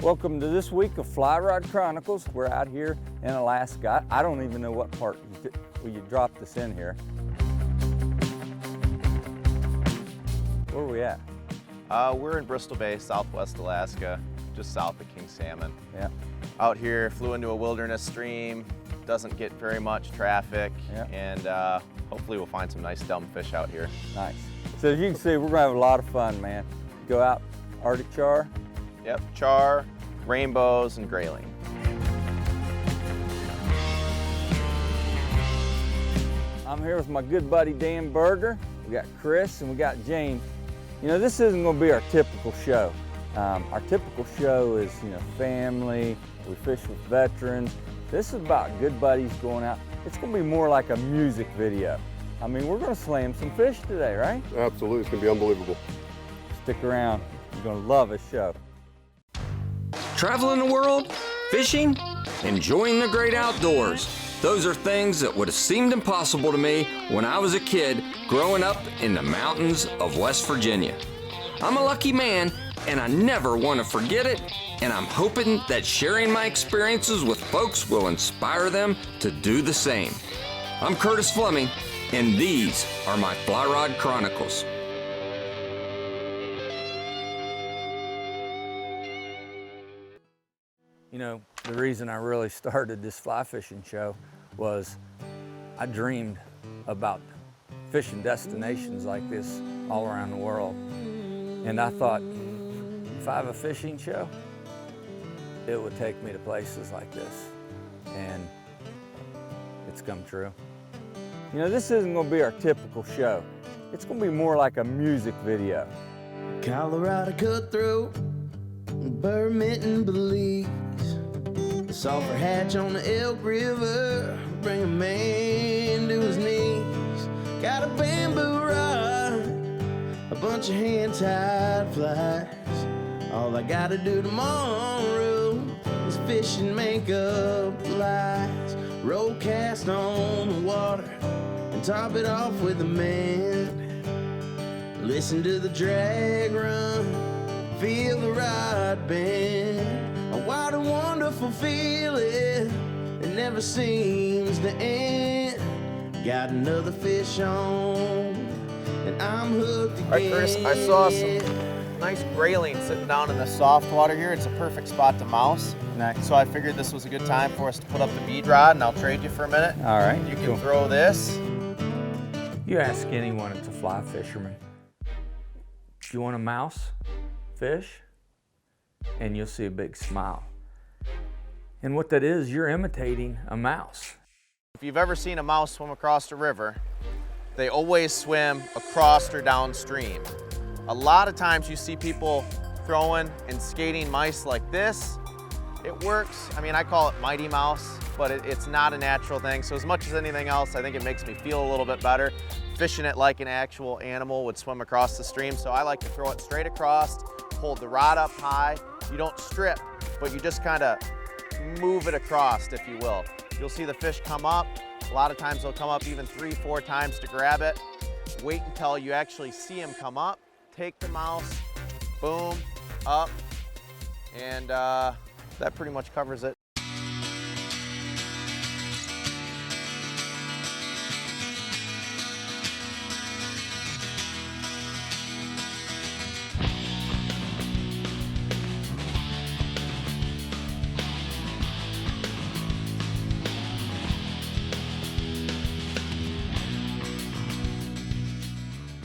Welcome to this week of Fly Rod Chronicles. We're out here in Alaska. I don't even know what part you dropped us in here. Where are we at? We're in Bristol Bay, Southwest Alaska, just south of King Salmon. Yeah. Out here, flew into a wilderness stream, doesn't get very much traffic, yeah. And hopefully we'll find some nice dumb fish out here. Nice. So as you can see, we're gonna have a lot of fun, man. Go out, Arctic char. Yep, char, rainbows, and grayling. I'm here with my good buddy Dan Berger. We got Chris and we got James. You know, this isn't gonna be our typical show. Our typical show is, you know, family, we fish with veterans. This is about good buddies going out. It's gonna be more like a music video. I mean, we're gonna slam some fish today, right? Absolutely, it's gonna be unbelievable. Stick around, you're gonna love this show. Traveling the world, fishing, enjoying the great outdoors. Those are things that would have seemed impossible to me when I was a kid growing up in the mountains of West Virginia. I'm a lucky man, and I never want to forget it, and I'm hoping that sharing my experiences with folks will inspire them to do the same. I'm Curtis Fleming, and these are my Fly Rod Chronicles. You know, the reason I really started this fly fishing show was I dreamed about fishing destinations like this all around the world. And I thought, if I have a fishing show, it would take me to places like this. And it's come true. You know, this isn't gonna be our typical show. It's gonna be more like a music video. Colorado cutthroat, bird mitten Belize, sulfur hatch on the Elk River, bring a man to his knees. Got a bamboo rod, a bunch of hand-tied flies. All I gotta do tomorrow is fish and make up lies. Roll cast on the water and top it off with a man. Listen to the drag run, feel the rod bend. A wild and wonderful feeling, it never seems to end. Got another fish on, and I'm hooked again. All right, Chris, I saw some nice grayling sitting down in the soft water here. It's a perfect spot to mouse. Nice. So I figured this was a good time for us to put up the bead rod, and I'll trade you for a minute. All right. You can cool. throw this. You ask anyone that's a fly fisherman, do you want a mouse fish? And you'll see a big smile. And what that is, you're imitating a mouse. If you've ever seen a mouse swim across a river, they always swim across or downstream. A lot of times you see people throwing and skating mice like this. It works. I mean, I call it Mighty Mouse, but it's not a natural thing. So as much as anything else, I think it makes me feel a little bit better fishing it like an actual animal would swim across the stream. So I like to throw it straight across, hold the rod up high. You don't strip, but you just kind of move it across, if you will. You'll see the fish come up. A lot of times they'll come up even 3-4 times to grab it. Wait until you actually see them come up. Take the mouse, boom, up, and that pretty much covers it.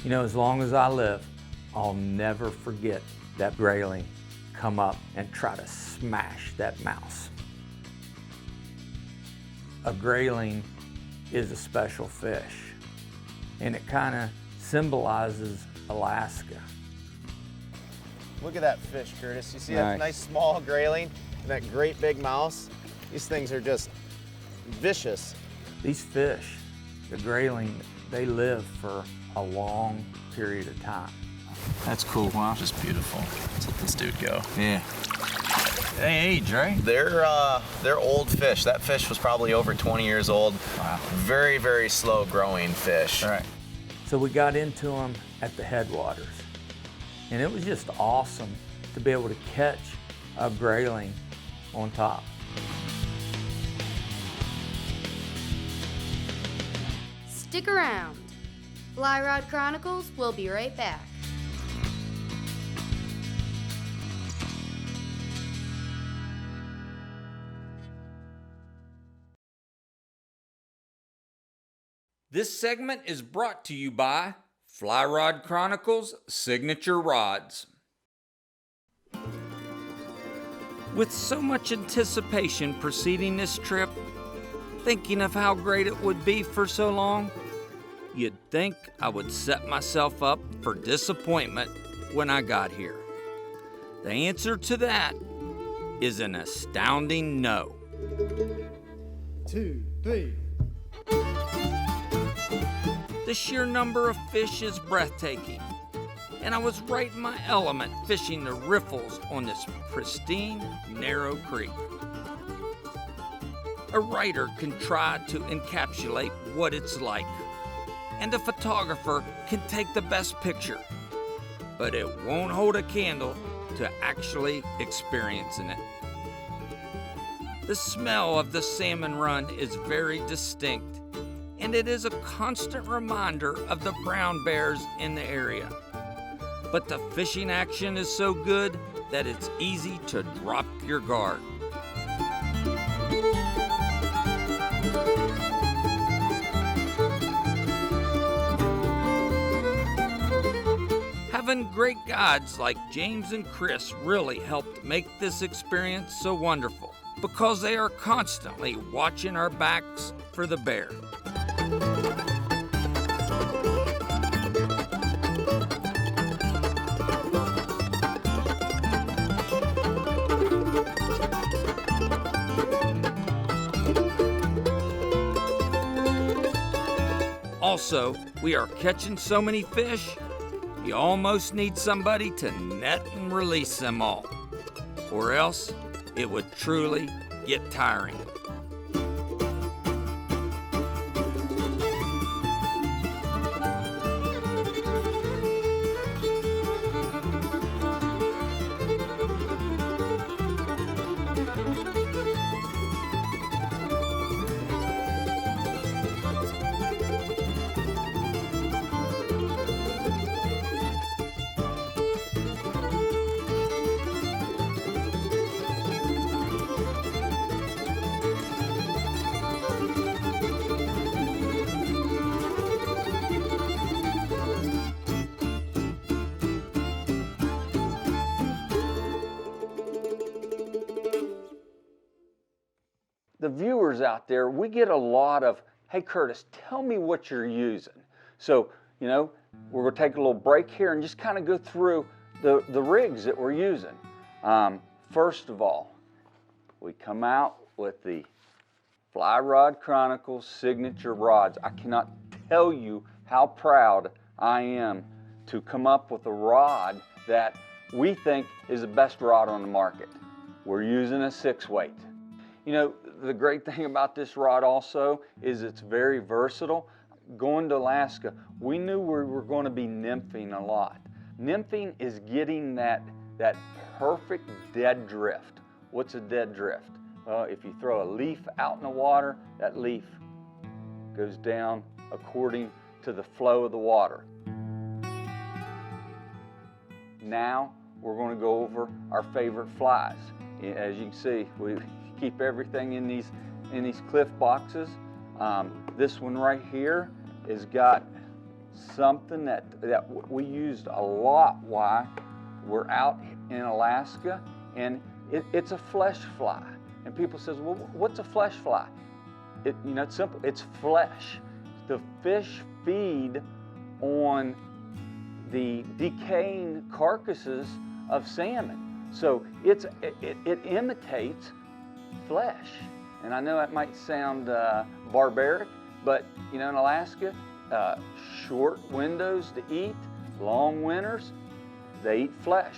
You know, as long as I live, I'll never forget that grayling come up and try to smash that mouse. A grayling is a special fish, and it kind of symbolizes Alaska. Look at that fish, Curtis. You see Nice. that nice small grayling and that great big mouse? These things are just vicious. These fish, the grayling, they live for a long period of time. That's cool. Wow. Just beautiful. Let's let this dude go. Yeah. They age, right? They're old fish. That fish was probably over 20 years old. Wow. Very, very slow growing fish. All right. So we got into them at the headwaters. And it was just awesome to be able to catch a grayling on top. Stick around. Fly Rod Chronicles will be right back. This segment is brought to you by Fly Rod Chronicles Signature Rods. With so much anticipation preceding this trip, thinking of how great it would be for so long, you'd think I would set myself up for disappointment when I got here. The answer to that is an astounding no. 2, 3. The sheer number of fish is breathtaking, and I was right in my element fishing the riffles on this pristine, narrow creek. A writer can try to encapsulate what it's like, and a photographer can take the best picture, but it won't hold a candle to actually experiencing it. The smell of the salmon run is very distinct, and it is a constant reminder of the brown bears in the area. But the fishing action is so good that it's easy to drop your guard. Having great guides like James and Chris really helped make this experience so wonderful, because they are constantly watching our backs for the bear. Also, we are catching so many fish, you almost need somebody to net and release them all, or else it would truly get tiring. The viewers out there, we get a lot of, hey Curtis, tell me what you're using. So, we're gonna take a little break here and just kind of go through the rigs that we're using. First of all, we come out with the Fly Rod Chronicles signature rods. I cannot tell you how proud I am to come up with a rod that we think is the best rod on the market. We're using a 6-weight. The great thing about this rod also is it's very versatile. Going to Alaska, we knew we were going to be nymphing a lot. Nymphing is getting that perfect dead drift. What's a dead drift? Well, if you throw a leaf out in the water, that leaf goes down according to the flow of the water. Now we're going to go over our favorite flies. As you can see, we keep everything in these cliff boxes. This one right here has got something that we used a lot while we're out in Alaska, and it's a flesh fly. And people says, well, what's a flesh fly? It's simple. It's flesh. The fish feed on the decaying carcasses of salmon, so it imitates flesh. And I know that might sound barbaric, but in Alaska, short windows to eat, long winters, they eat flesh.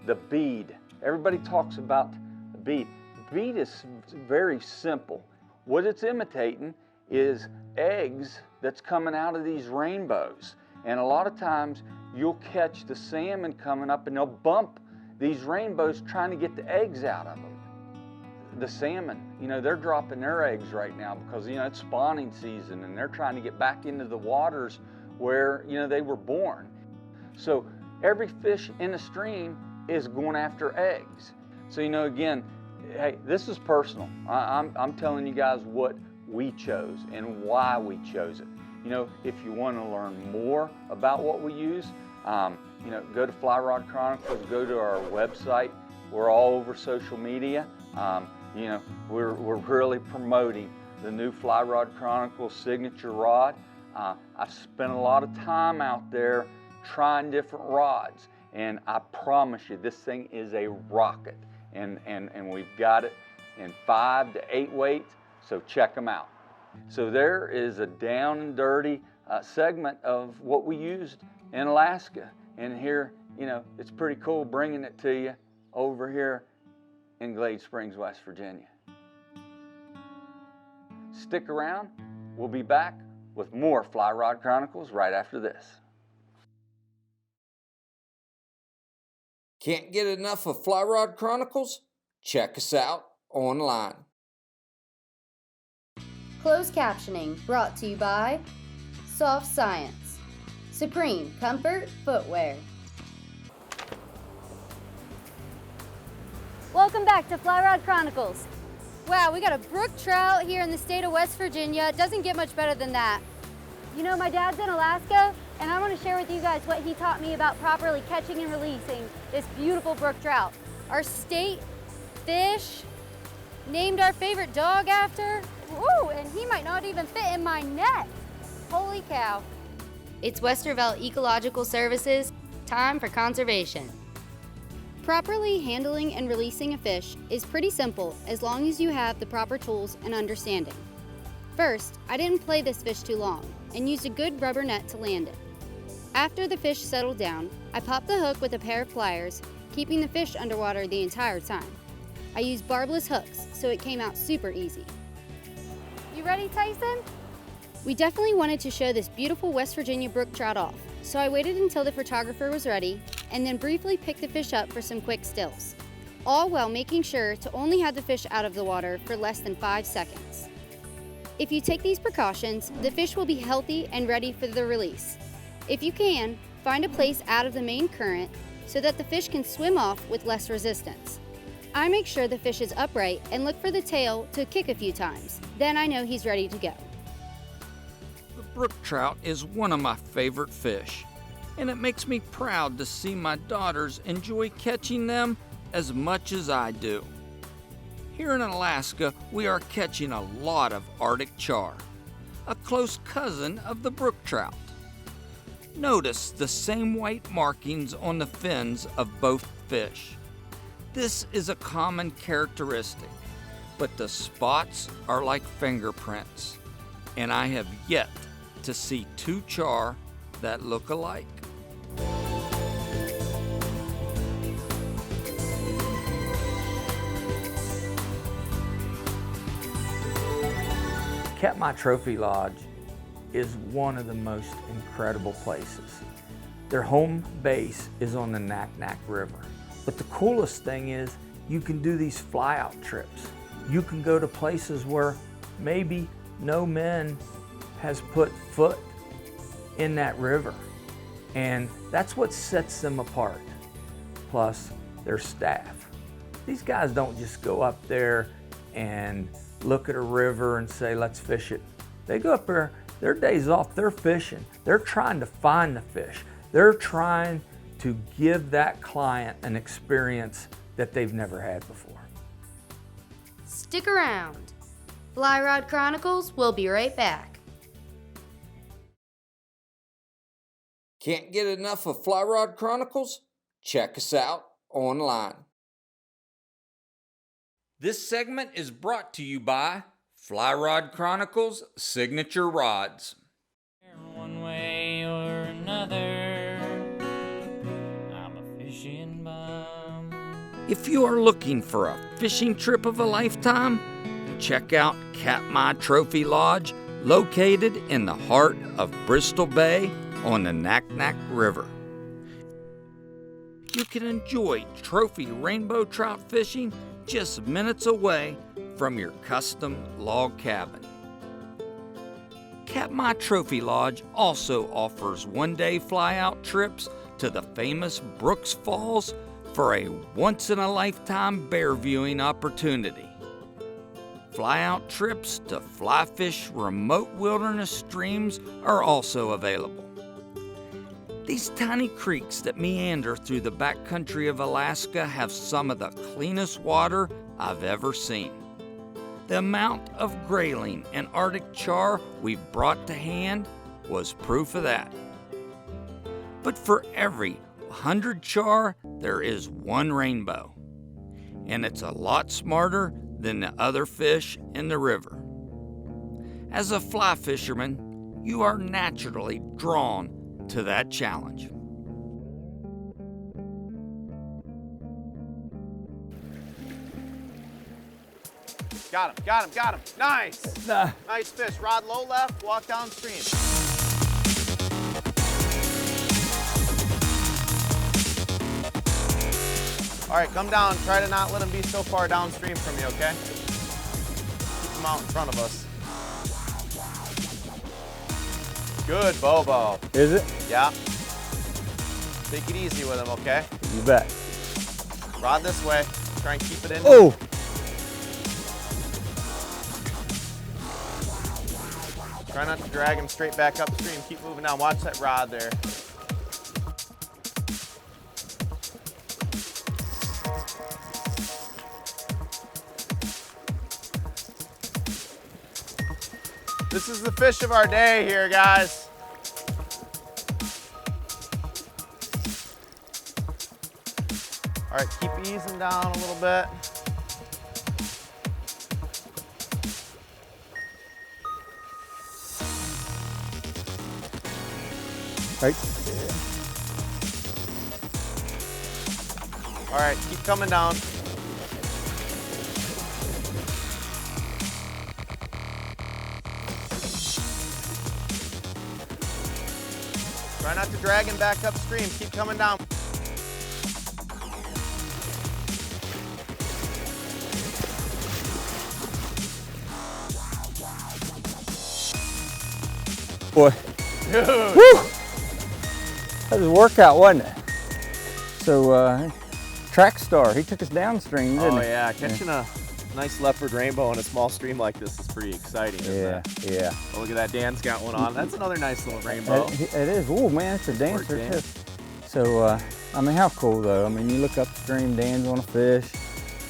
The bead. Everybody talks about the bead. Bead is very simple. What it's imitating is eggs that's coming out of these rainbows. And a lot of times you'll catch the salmon coming up and they'll bump these rainbows trying to get the eggs out of them. The salmon, they're dropping their eggs right now because, it's spawning season and they're trying to get back into the waters where, they were born. So every fish in the stream is going after eggs. So, again, hey, this is personal. I'm telling you guys what we chose and why we chose it. If you want to learn more about what we use, go to Fly Rod Chronicles, go to our website. We're all over social media. We're really promoting the new Fly Rod Chronicles signature rod. I've spent a lot of time out there trying different rods, and I promise you, this thing is a rocket. And we've got it in 5 to 8 weights, so check them out. So there is a down and dirty segment of what we used in Alaska. And here, it's pretty cool bringing it to you over here in Glade Springs, West Virginia. Stick around. We'll be back with more Fly Rod Chronicles right after this. Can't get enough of Fly Rod Chronicles? Check us out online. Closed captioning brought to you by Soft Science, Supreme Comfort Footwear. Welcome back to Fly Rod Chronicles. Wow, we got a brook trout here in the state of West Virginia. It doesn't get much better than that. My dad's in Alaska, and I want to share with you guys what he taught me about properly catching and releasing this beautiful brook trout. Our state fish, named our favorite dog after. Ooh, and he might not even fit in my net. Holy cow. It's Westerville Ecological Services. Time for conservation. Properly handling and releasing a fish is pretty simple as long as you have the proper tools and understanding. First, I didn't play this fish too long and used a good rubber net to land it. After the fish settled down, I popped the hook with a pair of pliers, keeping the fish underwater the entire time. I used barbless hooks, so it came out super easy. You ready, Tyson? We definitely wanted to show this beautiful West Virginia brook trout off, so I waited until the photographer was ready and then briefly picked the fish up for some quick stills, all while making sure to only have the fish out of the water for less than 5 seconds. If you take these precautions, the fish will be healthy and ready for the release. If you can, find a place out of the main current so that the fish can swim off with less resistance. I make sure the fish is upright and look for the tail to kick a few times. Then I know he's ready to go. The brook trout is one of my favorite fish, and it makes me proud to see my daughters enjoy catching them as much as I do. Here in Alaska, we are catching a lot of Arctic char, a close cousin of the brook trout. Notice the same white markings on the fins of both fish. This is a common characteristic, but the spots are like fingerprints, and I have yet to see 2 char that look alike. Katmai Trophy Lodge is one of the most incredible places. Their home base is on the Naknek River. But the coolest thing is you can do these fly-out trips. You can go to places where maybe no man has put foot in that river. And that's what sets them apart. Plus their staff. These guys don't just go up there and look at a river and say, let's fish it. They go up there, their days off, they're fishing. They're trying to find the fish. They're trying to give that client an experience that they've never had before. Stick around. Fly Rod Chronicles will be right back. Can't get enough of Fly Rod Chronicles? Check us out online. This segment is brought to you by Fly Rod Chronicles Signature Rods. One way or another, I'm a fishing bum. If you are looking for a fishing trip of a lifetime, check out Katmai Trophy Lodge, located in the heart of Bristol Bay on the Naknek River. you can enjoy trophy rainbow trout fishing just minutes away from your custom log cabin. Katmai Trophy Lodge also offers one-day fly-out trips to the famous Brooks Falls for a once-in-a-lifetime bear viewing opportunity. Fly-out trips to fly fish remote wilderness streams are also available. These tiny creeks that meander through the backcountry of Alaska have some of the cleanest water I've ever seen. The amount of grayling and Arctic char we've brought to hand was proof of that. But for every 100 char, there is one rainbow. And it's a lot smarter than the other fish in the river. As a fly fisherman, you are naturally drawn to that challenge. Got him. Nice. Nice fish. Rod low left, walk downstream. All right, come down. Try to not let him be so far downstream from you, okay? Keep him out in front of us. Good, Bobo. Is it? Yeah. Take it easy with him, okay? You bet. Rod this way. Try and keep it in. Oh! Try not to drag him straight back upstream. Keep moving down. Watch that rod there. This is the fish of our day here, guys. All right, keep easing down a little bit. Right. All right, keep coming down. Try not to drag him back upstream. Keep coming down. Boy. Dude. Woo! That was a workout, wasn't it? So, track star, he took us downstream, didn't he? Oh yeah, catching a nice leopard rainbow in a small stream like this is pretty exciting, isn't it? Yeah. Oh, look at that, Dan's got one on. That's another nice little rainbow. It is. Oh man, it's a dancer Dan. too. So, I mean, how cool though? I mean, you look upstream, Dan's on a fish.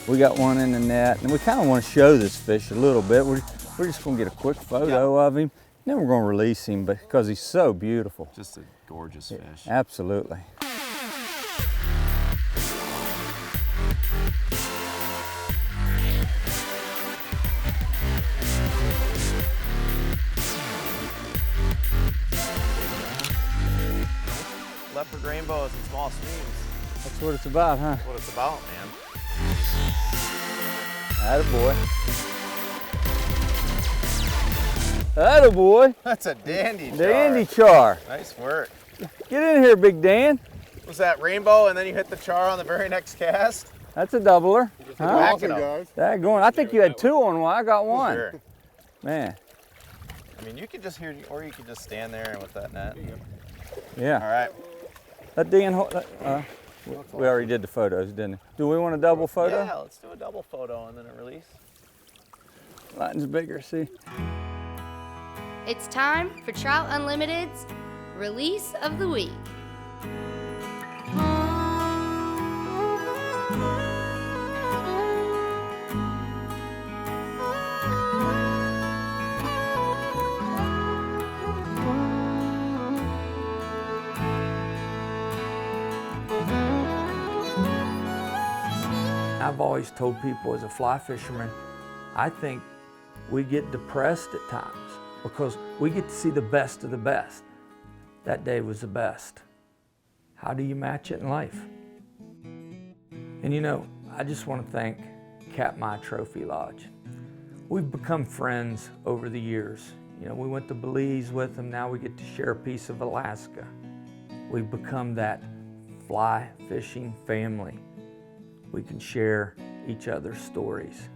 We got one in the net, and we kind of want to show this fish a little bit. We're just going to get a quick photo of him. Then we're going to release him because he's so beautiful. Just a gorgeous fish. Absolutely. Leopard rainbows in small streams. That's what it's about, huh? That's what it's about, man. Attaboy. Attaboy. That's a dandy char. Dandy char. Nice work. Get in here, Big Dan. Was that rainbow and then you hit the char on the very next cast? That's a doubler. Huh? Awesome, guys. Daggone. I think you had two on one. I got one. Sure. Man. I mean, you could just hear, or you could just stand there with that net. Yeah. All right. That Dan, we already did the photos, didn't we? Do we want a double photo? Yeah, let's do a double photo and then a release. Lighten's bigger, see? It's time for Trout Unlimited's Release of the Week. I've always told people as a fly fisherman, I think we get depressed at times because we get to see the best of the best. That day was the best. How do you match it in life? And you know, I just want to thank Katmai Trophy Lodge. We've become friends over the years. You know, we went to Belize with them, now we get to share a piece of Alaska. We've become that fly fishing family. We can share each other's stories.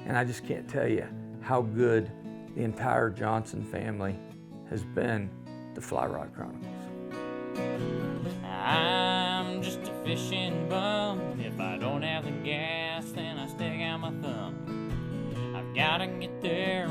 And I just can't tell you how good the entire Johnson family has been to Fly Rod Chronicles. I'm just a fishing bum. If I don't have the gas, then I stick out my thumb. I've gotta get there